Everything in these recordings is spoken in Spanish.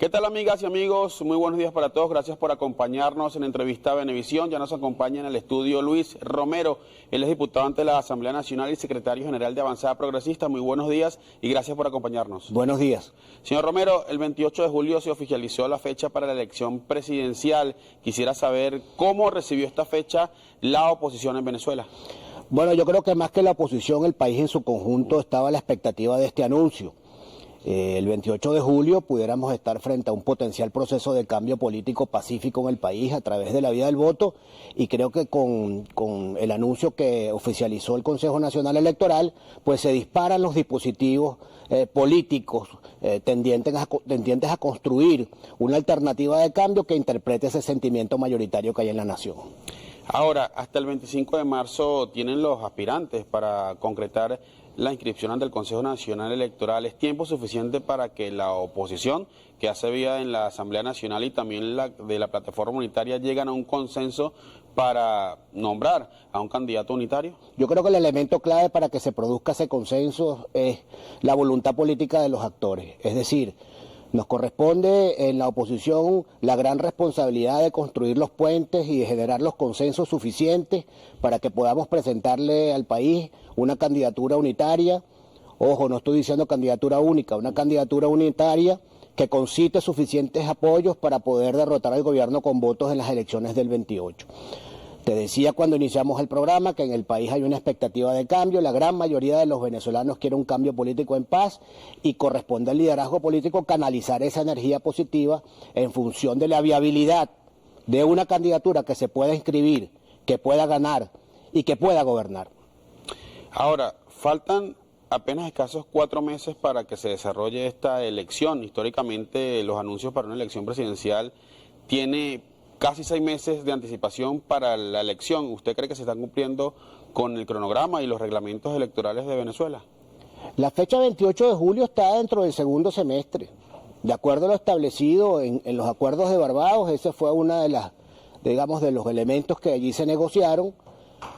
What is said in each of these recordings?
¿Qué tal, amigas y amigos? Muy buenos días para todos. Gracias por acompañarnos en Entrevista a Venevisión. Ya nos acompaña en el estudio Luis Romero. Él es diputado ante la Asamblea Nacional y secretario general de Avanzada Progresista. Muy buenos días y gracias por acompañarnos. Buenos días. Señor Romero, el 28 de julio se oficializó la fecha para la elección presidencial. Quisiera saber cómo recibió esta fecha la oposición en Venezuela. Bueno, yo creo que más que la oposición, el país en su conjunto estaba a la expectativa de este anuncio. El 28 de julio pudiéramos estar frente a un potencial proceso de cambio político pacífico en el país a través de la vía del voto, y creo que con el anuncio que oficializó el Consejo Nacional Electoral, pues se disparan los dispositivos políticos tendientes a construir una alternativa de cambio que interprete ese sentimiento mayoritario que hay en la nación. Ahora, hasta el 25 de marzo tienen los aspirantes para concretar la inscripción ante el Consejo Nacional Electoral. ¿Es tiempo suficiente para que la oposición, que hace vía en la Asamblea Nacional y también de la plataforma unitaria, lleguen a un consenso para nombrar a un candidato unitario? Yo creo que el elemento clave para que se produzca ese consenso es la voluntad política de los actores. Es decir, nos corresponde en la oposición la gran responsabilidad de construir los puentes y de generar los consensos suficientes para que podamos presentarle al país una candidatura unitaria. Ojo, no estoy diciendo candidatura única, una candidatura unitaria que concite suficientes apoyos para poder derrotar al gobierno con votos en las elecciones del 28. Te decía cuando iniciamos el programa que en el país hay una expectativa de cambio. La gran mayoría de los venezolanos quiere un cambio político en paz y corresponde al liderazgo político canalizar esa energía positiva en función de la viabilidad de una candidatura que se pueda inscribir, que pueda ganar y que pueda gobernar. Ahora, faltan apenas escasos 4 meses para que se desarrolle esta elección. Históricamente, los anuncios para una elección presidencial tiene casi 6 meses de anticipación para la elección. ¿Usted cree que se están cumpliendo con el cronograma y los reglamentos electorales de Venezuela? La fecha 28 de julio está dentro del segundo semestre. De acuerdo a lo establecido en los acuerdos de Barbados, ese fue uno de los elementos que allí se negociaron.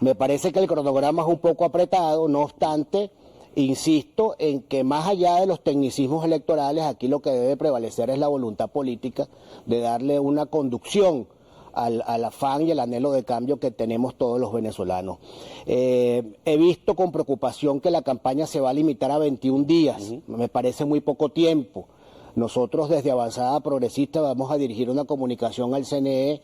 Me parece que el cronograma es un poco apretado, no obstante, insisto en que más allá de los tecnicismos electorales, aquí lo que debe prevalecer es la voluntad política de darle una conducción al afán y el anhelo de cambio que tenemos todos los venezolanos. He visto con preocupación que la campaña se va a limitar a 21 días, me parece muy poco tiempo. Nosotros desde Avanzada Progresista vamos a dirigir una comunicación al CNE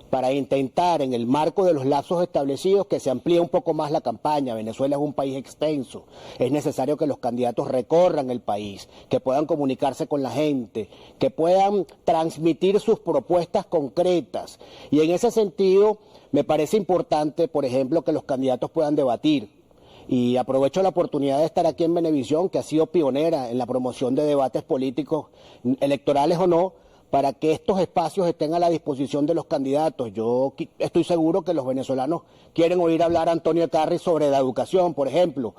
para intentar, en el marco de los lapsos establecidos, que se amplíe un poco más la campaña. Venezuela es un país extenso, es necesario que los candidatos recorran el país, que puedan comunicarse con la gente, que puedan transmitir sus propuestas concretas. Y en ese sentido, me parece importante, por ejemplo, que los candidatos puedan debatir. Y aprovecho la oportunidad de estar aquí en Venevisión, que ha sido pionera en la promoción de debates políticos, electorales o no, para que estos espacios estén a la disposición de los candidatos. Yo estoy seguro que los venezolanos quieren oír hablar a Antonio Ecarri sobre la educación, por ejemplo,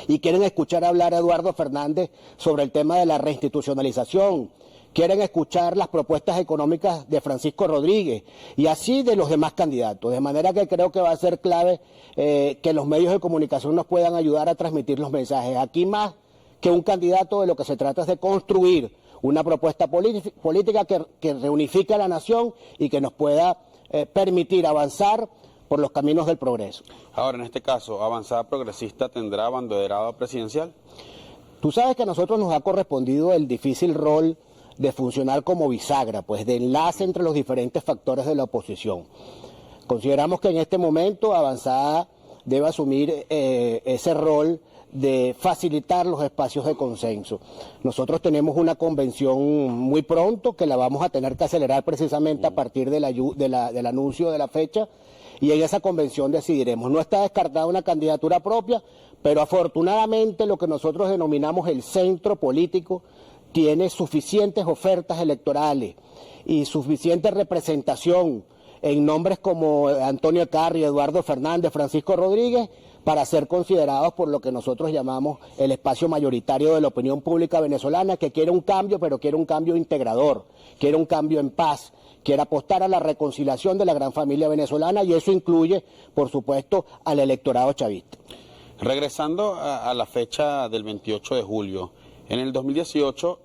y quieren escuchar hablar a Eduardo Fernández sobre el tema de la reinstitucionalización, quieren escuchar las propuestas económicas de Francisco Rodríguez y así de los demás candidatos, de manera que creo que va a ser clave que los medios de comunicación nos puedan ayudar a transmitir los mensajes. Aquí más que un candidato, de lo que se trata es de construir una propuesta política que reunifique a la nación y que nos pueda permitir avanzar por los caminos del progreso. Ahora, en este caso, ¿Avanzada Progresista tendrá abanderado presidencial? Tú sabes que a nosotros nos ha correspondido el difícil rol de funcionar como bisagra, pues de enlace entre los diferentes factores de la oposición. Consideramos que en este momento Avanzada debe asumir ese rol de facilitar los espacios de consenso. Nosotros tenemos una convención muy pronto que la vamos a tener que acelerar precisamente a partir del anuncio de la fecha, y en esa convención decidiremos. No está descartada una candidatura propia, pero afortunadamente lo que nosotros denominamos el centro político tiene suficientes ofertas electorales y suficiente representación en nombres como Antonio Ecarri, Eduardo Fernández, Francisco Rodríguez, para ser considerados por lo que nosotros llamamos el espacio mayoritario de la opinión pública venezolana, que quiere un cambio, pero quiere un cambio integrador, quiere un cambio en paz, quiere apostar a la reconciliación de la gran familia venezolana, y eso incluye, por supuesto, al electorado chavista. Regresando a la fecha del 28 de julio, En el 2018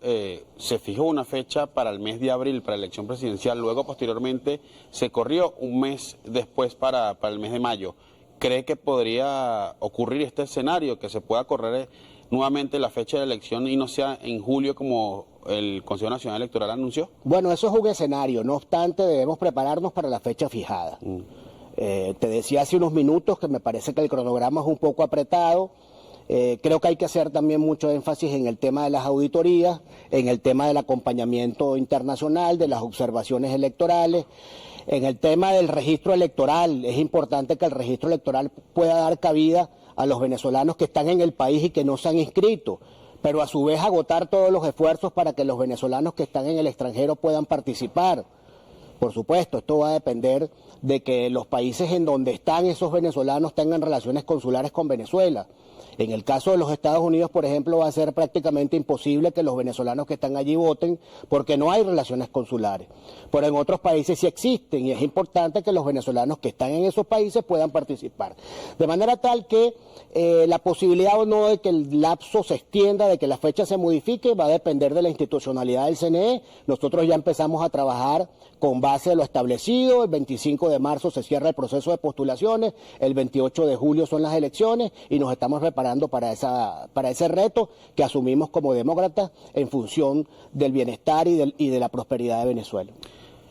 se fijó una fecha para el mes de abril para la elección presidencial, luego posteriormente se corrió un mes después para el mes de mayo. ¿Cree que podría ocurrir este escenario, que se pueda correr nuevamente la fecha de elección y no sea en julio como el Consejo Nacional Electoral anunció? Bueno, eso es un escenario, no obstante debemos prepararnos para la fecha fijada. Te decía hace unos minutos que me parece que el cronograma es un poco apretado. Creo que hay que hacer también mucho énfasis en el tema de las auditorías, en el tema del acompañamiento internacional, de las observaciones electorales, en el tema del registro electoral. Es importante que el registro electoral pueda dar cabida a los venezolanos que están en el país y que no se han inscrito, pero a su vez agotar todos los esfuerzos para que los venezolanos que están en el extranjero puedan participar. Por supuesto, esto va a depender de que los países en donde están esos venezolanos tengan relaciones consulares con Venezuela. En el caso de los Estados Unidos, por ejemplo, va a ser prácticamente imposible que los venezolanos que están allí voten porque no hay relaciones consulares. Pero en otros países sí existen y es importante que los venezolanos que están en esos países puedan participar. De manera tal que la posibilidad o no de que el lapso se extienda, de que la fecha se modifique, va a depender de la institucionalidad del CNE. Nosotros ya empezamos a trabajar con base a lo establecido. El 25 de marzo se cierra el proceso de postulaciones, el 28 de julio son las elecciones y nos estamos preparando para ese reto que asumimos como demócratas en función del bienestar y de la prosperidad de Venezuela.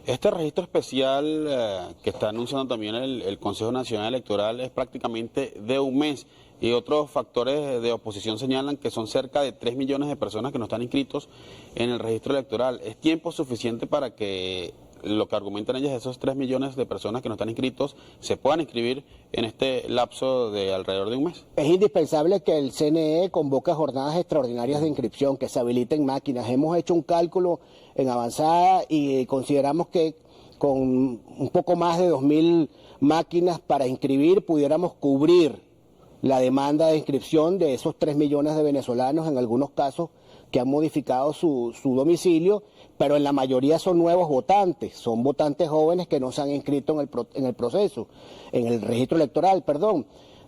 Este registro especial que está anunciando también el Consejo Nacional Electoral es prácticamente de un mes y otros factores de oposición señalan que son cerca de 3 millones de personas que no están inscritos en el registro electoral. ¿Es tiempo suficiente para que lo que argumentan ellos, esos 3 millones de personas que no están inscritos, se puedan inscribir en este lapso de alrededor de un mes? Es indispensable que el CNE convoque jornadas extraordinarias de inscripción, que se habiliten máquinas. Hemos hecho un cálculo en avanzada y consideramos que con un poco más de 2.000 máquinas para inscribir pudiéramos cubrir la demanda de inscripción de esos 3 millones de venezolanos, en algunos casos que han modificado su domicilio, pero en la mayoría son nuevos votantes, son votantes jóvenes que no se han inscrito en el proceso, en el registro electoral, perdón.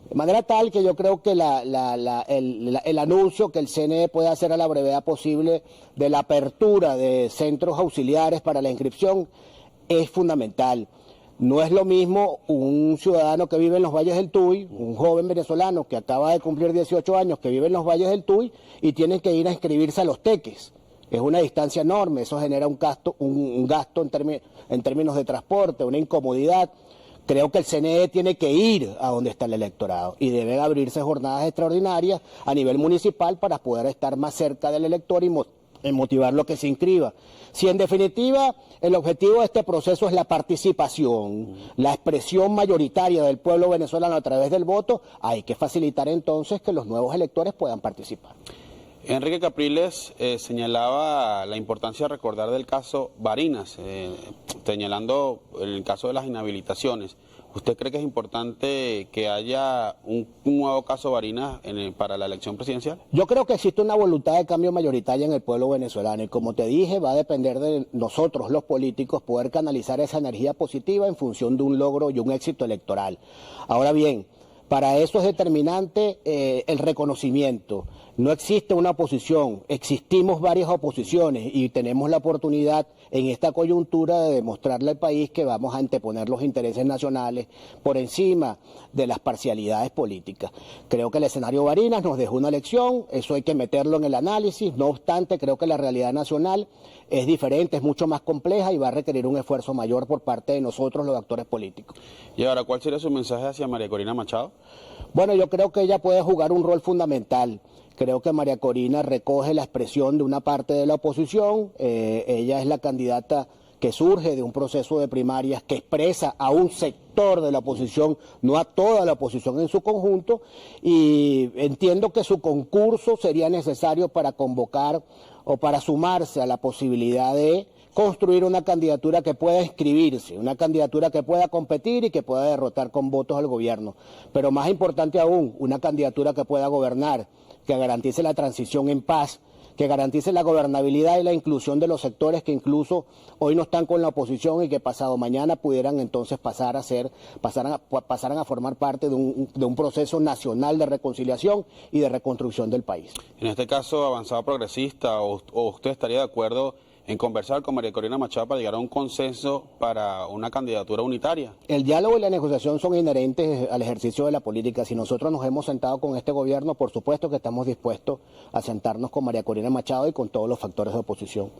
De manera tal que yo creo que el anuncio que el CNE puede hacer a la brevedad posible de la apertura de centros auxiliares para la inscripción es fundamental. No es lo mismo un ciudadano que vive en los Valles del Tuy, un joven venezolano que acaba de cumplir 18 años, que vive en los Valles del Tuy y tiene que ir a inscribirse a Los Teques. Es una distancia enorme, eso genera un gasto en términos de transporte, una incomodidad. Creo que el CNE tiene que ir a donde está el electorado y deben abrirse jornadas extraordinarias a nivel municipal para poder estar más cerca del elector y motivarlo que se inscriba. Si en definitiva el objetivo de este proceso es la participación, la expresión mayoritaria del pueblo venezolano a través del voto, hay que facilitar entonces que los nuevos electores puedan participar. Enrique Capriles señalaba la importancia de recordar del caso Barinas, señalando el caso de las inhabilitaciones. ¿Usted cree que es importante que haya un nuevo caso Barinas para la elección presidencial? Yo creo que existe una voluntad de cambio mayoritaria en el pueblo venezolano y como te dije, va a depender de nosotros los políticos poder canalizar esa energía positiva en función de un logro y un éxito electoral. Ahora bien, para eso es determinante el reconocimiento. No existe una oposición, existimos varias oposiciones y tenemos la oportunidad en esta coyuntura de demostrarle al país que vamos a anteponer los intereses nacionales por encima de las parcialidades políticas. Creo que el escenario Barinas nos dejó una lección, eso hay que meterlo en el análisis, no obstante creo que la realidad nacional es diferente, es mucho más compleja y va a requerir un esfuerzo mayor por parte de nosotros los actores políticos. ¿Y ahora cuál sería su mensaje hacia María Corina Machado? Bueno, yo creo que ella puede jugar un rol fundamental. Creo que María Corina recoge la expresión de una parte de la oposición, ella es la candidata que surge de un proceso de primarias que expresa a un sector de la oposición, no a toda la oposición en su conjunto, y entiendo que su concurso sería necesario para convocar o para sumarse a la posibilidad de construir una candidatura que pueda inscribirse, una candidatura que pueda competir y que pueda derrotar con votos al gobierno, pero más importante aún, una candidatura que pueda gobernar, que garantice la transición en paz, que garantice la gobernabilidad y la inclusión de los sectores que incluso hoy no están con la oposición y que pasado mañana pudieran entonces pasaran a formar parte de un proceso nacional de reconciliación y de reconstrucción del país. En este caso, Avanzada Progresista, o usted estaría de acuerdo en conversar con María Corina Machado para llegar a un consenso para una candidatura unitaria. El diálogo y la negociación son inherentes al ejercicio de la política. Si nosotros nos hemos sentado con este gobierno, por supuesto que estamos dispuestos a sentarnos con María Corina Machado y con todos los factores de oposición.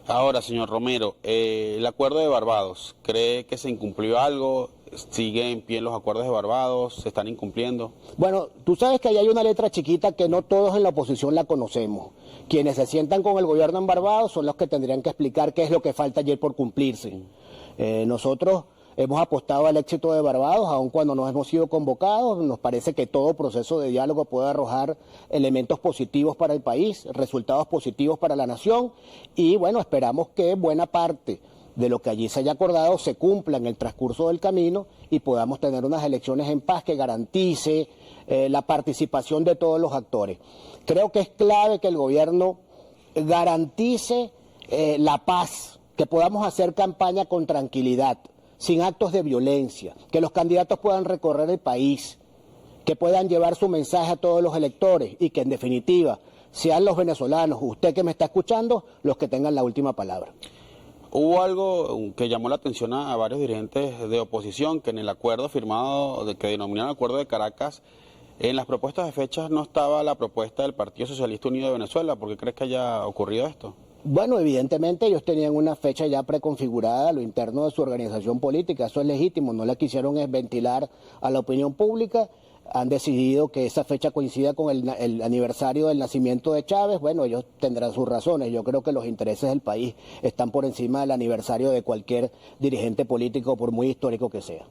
Ahora, señor Romero, el acuerdo de Barbados, ¿cree que se incumplió algo? ¿Sigue en pie los acuerdos de Barbados? ¿Se están incumpliendo? Bueno, tú sabes que ahí hay una letra chiquita que no todos en la oposición la conocemos. Quienes se sientan con el gobierno en Barbados son los que tendrían que explicar qué es lo que falta ayer por cumplirse. Nosotros hemos apostado al éxito de Barbados, aun cuando no hemos sido convocados. Nos parece que todo proceso de diálogo puede arrojar elementos positivos para el país, resultados positivos para la nación, y bueno, esperamos que buena parte de lo que allí se haya acordado se cumpla en el transcurso del camino y podamos tener unas elecciones en paz que garantice la participación de todos los actores. Creo que es clave que el gobierno garantice la paz, que podamos hacer campaña con tranquilidad, sin actos de violencia, que los candidatos puedan recorrer el país, que puedan llevar su mensaje a todos los electores y que en definitiva sean los venezolanos, usted que me está escuchando, los que tengan la última palabra. Hubo algo que llamó la atención a varios dirigentes de oposición, que en el acuerdo firmado, que denominaron Acuerdo de Caracas, en las propuestas de fechas no estaba la propuesta del Partido Socialista Unido de Venezuela. ¿Por qué crees que haya ocurrido esto? Bueno, evidentemente ellos tenían una fecha ya preconfigurada a lo interno de su organización política, eso es legítimo, no la quisieron ventilar a la opinión pública. Han decidido que esa fecha coincida con el aniversario del nacimiento de Chávez. Bueno, ellos tendrán sus razones. Yo creo que los intereses del país están por encima del aniversario de cualquier dirigente político, por muy histórico que sea.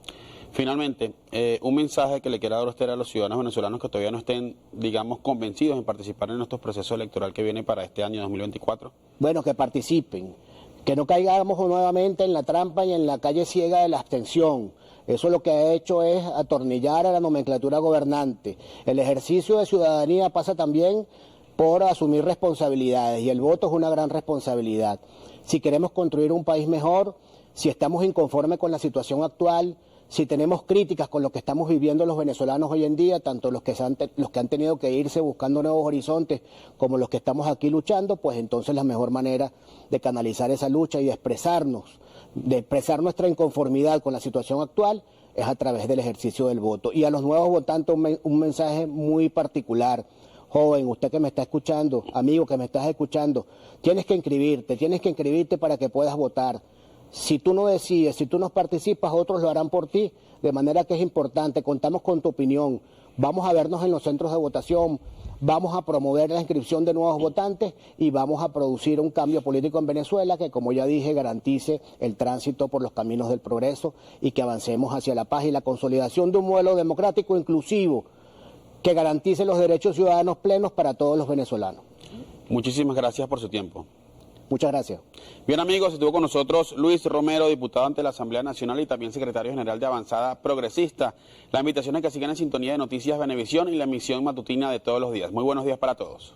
Finalmente, un mensaje que le quiera dar usted a los ciudadanos venezolanos que todavía no estén, digamos, convencidos en participar en estos procesos electorales que viene para este año 2024. Bueno, que participen, que no caigamos nuevamente en la trampa y en la calle ciega de la abstención. Eso lo que ha hecho es atornillar a la nomenclatura gobernante. El ejercicio de ciudadanía pasa también por asumir responsabilidades y el voto es una gran responsabilidad. Si queremos construir un país mejor, si estamos inconformes con la situación actual, si tenemos críticas con lo que estamos viviendo los venezolanos hoy en día, tanto los que han tenido que irse buscando nuevos horizontes como los que estamos aquí luchando, pues entonces la mejor manera de canalizar esa lucha y de expresar nuestra inconformidad con la situación actual es a través del ejercicio del voto. Y a los nuevos votantes un mensaje muy particular. Joven, usted que me está escuchando, amigo que me estás escuchando, tienes que inscribirte para que puedas votar. Si tú no decides, si tú no participas, otros lo harán por ti, de manera que es importante, contamos con tu opinión, vamos a vernos en los centros de votación, vamos a promover la inscripción de nuevos votantes y vamos a producir un cambio político en Venezuela que, como ya dije, garantice el tránsito por los caminos del progreso y que avancemos hacia la paz y la consolidación de un modelo democrático inclusivo que garantice los derechos ciudadanos plenos para todos los venezolanos. Muchísimas gracias por su tiempo. Muchas gracias. Bien, amigos, estuvo con nosotros Luis Romero, diputado ante la Asamblea Nacional y también secretario general de Avanzada Progresista. La invitación es que sigan en sintonía de Noticias Venevisión y la emisión matutina de todos los días. Muy buenos días para todos.